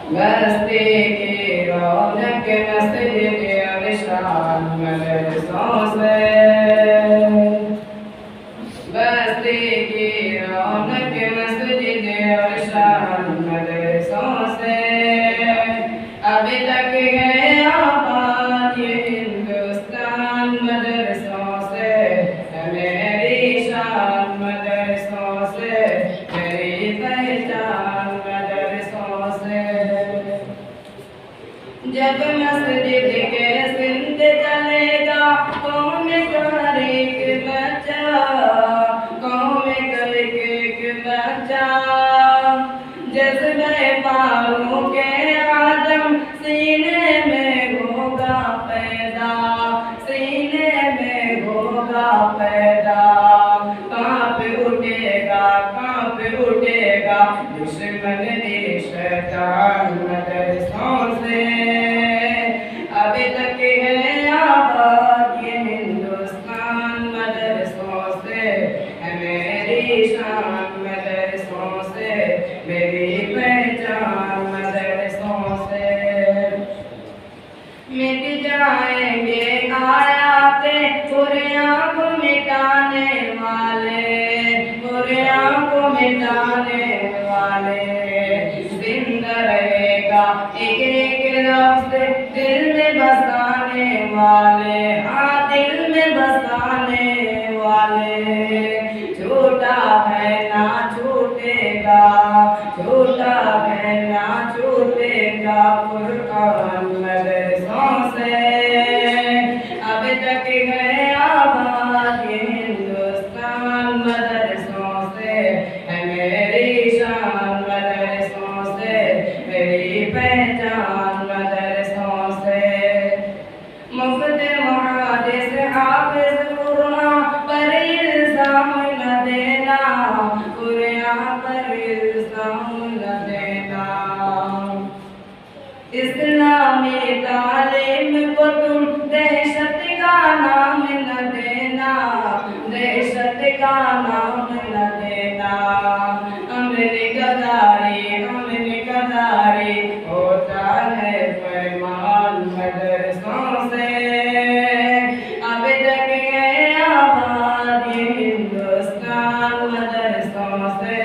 बस्ती की रौनक मस्जिद अलिशान मदरसों से, बस्ती की रौनक मस्जिद अलिशान मदरसों से, अभी तक है आबाद ये हिंदुस्तान मदरसों से, मेरी शान मदरसों से, मेरी पहचान मदरसों से। जब मस्जिद के सिंध चलेगा कौम कर एक बच्चा, कौम कर एक बच्चा, जज्बे पारों के आदम सीने में होगा पैदा, सीने में होगा पैदा। कांप उठेगा दुश्मन ने शैतान मदरसों से, अभी तक है आबाद ये हिंदुस्तान मदरसों से, है मेरी शान मदरसों से, मेरी पहचान मदरसों से। मिट जाएंगे आयाते कुरान को मिटाने वाले, कुरान को मिटाने वाले, जिंदा रहेगा एक एक लफ्ज़ दिल में बसाने वाले, हाँ दिल में बसाने वाले। झूठा है ना छूटेगा, झूठा है ना छूटेगा कुरान मदरसों से, अभी तक है आबाद ये हिंदुस्तान मदरसों से, है मेरी शान मदरसों से, मेरी पहचान मदरसों से। मुफ्त मुहद्दिस हाफिज़ कुरान पर इल्ज़ाम न देना, कुरान पर इल्ज़ाम न देना। इस्लामी तालीम को तुम दहशत का नाम न देना, दहशत का नाम न देना। अमन गदारी होता है फरमान मदरसों से, अभी तक है आबाद ये हिंदुस्तान मदरसों से,